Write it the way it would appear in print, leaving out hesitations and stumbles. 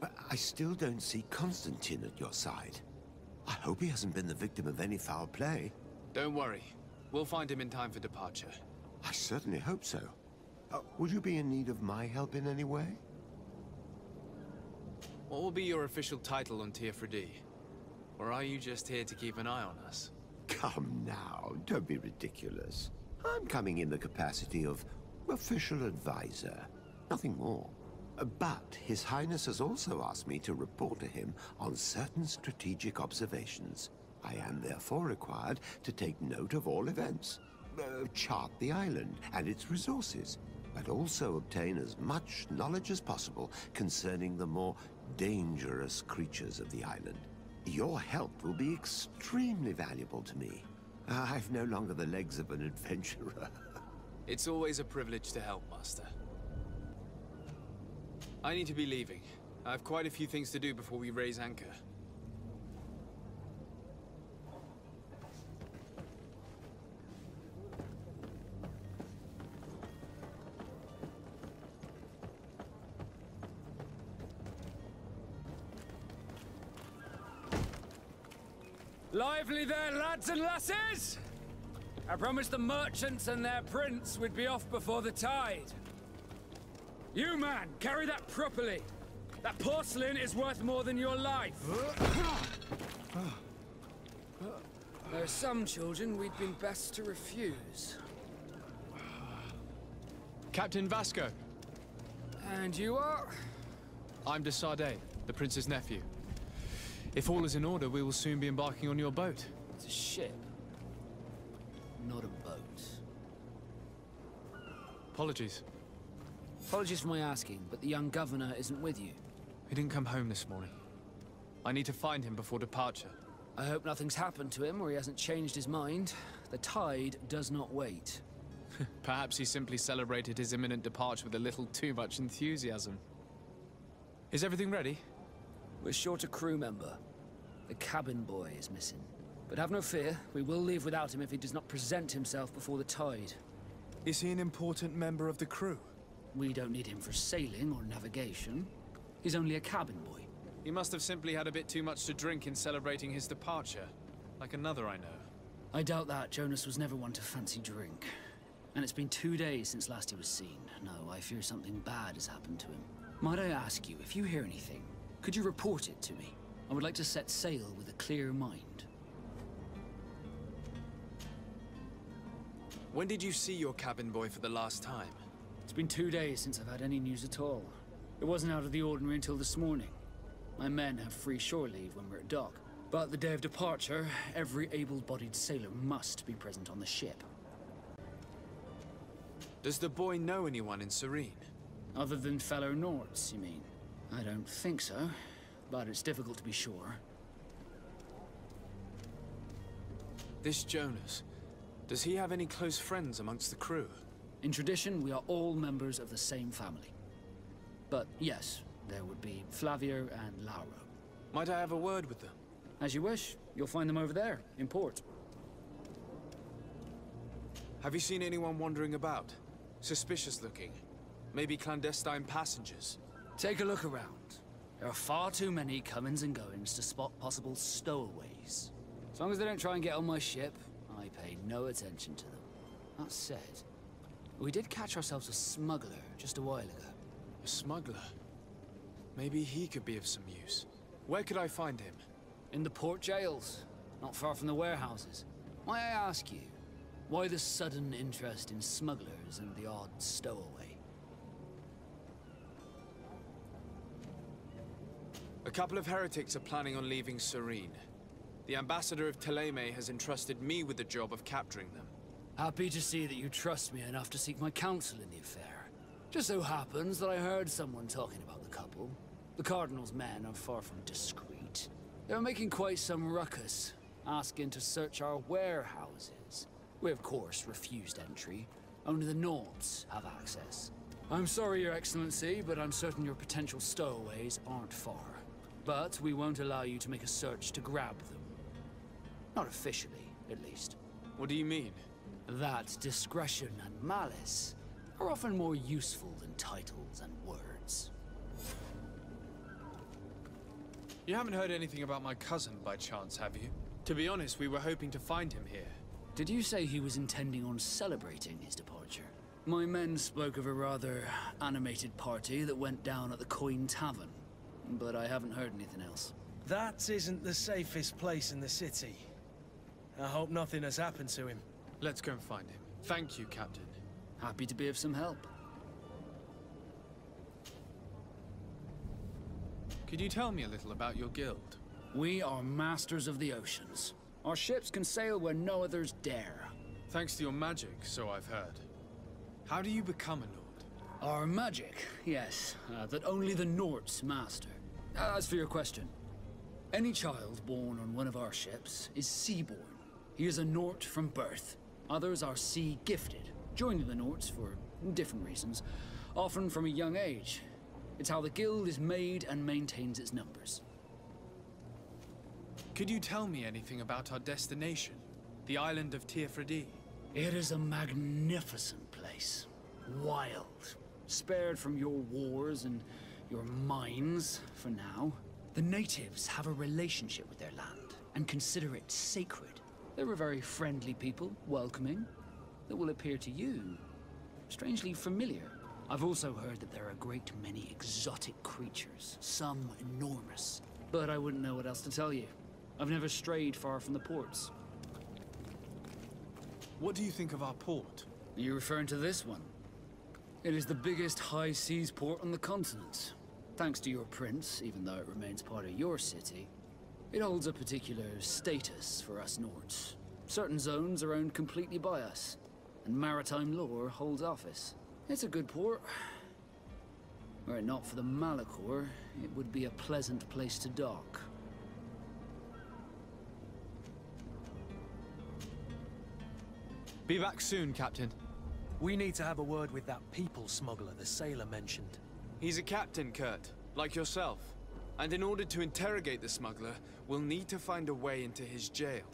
But I still don't see Constantine at your side. I hope he hasn't been the victim of any foul play. Don't worry. We'll find him in time for departure. I certainly hope so. Would you be in need of my help in any way? What will be your official title on Tier Or are you just here to keep an eye on us? Come now, don't be ridiculous. I'm coming in the capacity of official advisor, nothing more. But His Highness has also asked me to report to him on certain strategic observations. I am therefore required to take note of all events, chart the island and its resources, but also obtain as much knowledge as possible concerning the more dangerous creatures of the island. Your help will be extremely valuable to me. I've no longer the legs of an adventurer. It's always a privilege to help, Master. I need to be leaving. I have quite a few things to do before we raise anchor. Lively there, lads and lasses! I promised the merchants and their prince we'd be off before the tide. You, man, carry that properly. That porcelain is worth more than your life. There are some children we'd been best to refuse. Captain Vasco. And you are? I'm de Sade, the prince's nephew. If all is in order, we will soon be embarking on your boat. It's a ship, not a boat. Apologies. Apologies for my asking, but the young governor isn't with you. He didn't come home this morning. I need to find him before departure. I hope nothing's happened to him or he hasn't changed his mind. The tide does not wait. Perhaps he simply celebrated his imminent departure with a little too much enthusiasm. Is everything ready? We're short a crew member. The cabin boy is missing. But have no fear, we will leave without him if he does not present himself before the tide. Is he an important member of the crew? We don't need him for sailing or navigation. He's only a cabin boy. He must have simply had a bit too much to drink in celebrating his departure. Like another I know. I doubt that. Jonas was never one to fancy drink. And it's been 2 days since last he was seen. No, I fear something bad has happened to him. Might I ask you, if you hear anything, could you report it to me? I would like to set sail with a clear mind. When did you see your cabin boy for the last time? It's been 2 days since I've had any news at all. It wasn't out of the ordinary until this morning. My men have free shore leave when we're at dock. But the day of departure, every able-bodied sailor must be present on the ship. Does the boy know anyone in Serene? Other than fellow Nords, you mean? I don't think so, but it's difficult to be sure. This Jonas, does he have any close friends amongst the crew? In tradition, we are all members of the same family. But yes, there would be Flavio and Lauro. Might I have a word with them? As you wish. You'll find them over there, in port. Have you seen anyone wandering about? Suspicious looking? Maybe clandestine passengers? Take a look around. There are far too many comings and goings to spot possible stowaways. As long as they don't try and get on my ship, I pay no attention to them. That said, we did catch ourselves a smuggler just a while ago. A smuggler? Maybe he could be of some use. Where could I find him? In the port jails, not far from the warehouses. May I ask you, why the sudden interest in smugglers and the odd stowaway? A couple of heretics are planning on leaving Serene. The ambassador of Teleme has entrusted me with the job of capturing them. Happy to see that you trust me enough to seek my counsel in the affair. Just so happens that I heard someone talking about the couple. The Cardinal's men are far from discreet. They were making quite some ruckus, asking to search our warehouses. We of course refused entry. Only the Nords have access. I'm sorry, Your Excellency, but I'm certain your potential stowaways aren't far. But we won't allow you to make a search to grab them. Not officially, at least. What do you mean? That discretion and malice are often more useful than titles and words. You haven't heard anything about my cousin by chance, have you? To be honest, we were hoping to find him here. Did you say he was intending on celebrating his departure? My men spoke of a rather animated party that went down at the Coin Tavern, but I haven't heard anything else. That isn't the safest place in the city. I hope nothing has happened to him. Let's go and find him. Thank you, Captain. Happy to be of some help. Could you tell me a little about your guild? We are masters of the oceans. Our ships can sail where no others dare. Thanks to your magic, so I've heard. How do you become a Nord? Our magic, yes, that only the Nords master. As for your question, any child born on one of our ships is seaborn. He is a Nord from birth. Others are sea-gifted, joining the Nords for different reasons, often from a young age. It's how the guild is made and maintains its numbers. Could you tell me anything about our destination? The island of Tirfredi? It is a magnificent place. Wild. Spared from your wars and your mines, for now. The natives have a relationship with their land, and consider it sacred. They're a very friendly people, welcoming, that will appear to you strangely familiar. I've also heard that there are a great many exotic creatures, some enormous. But I wouldn't know what else to tell you. I've never strayed far from the ports. What do you think of our port? Are you referring to this one? It is the biggest high seas port on the continent. Thanks to your prince, even though it remains part of your city, it holds a particular status for us Nords. Certain zones are owned completely by us, and maritime law holds office. It's a good port. Were it not for the Malachor, it would be a pleasant place to dock. Be back soon, Captain. We need to have a word with that people smuggler the sailor mentioned. He's a captain, Kurt, like yourself. And in order to interrogate the smuggler, we'll need to find a way into his jail.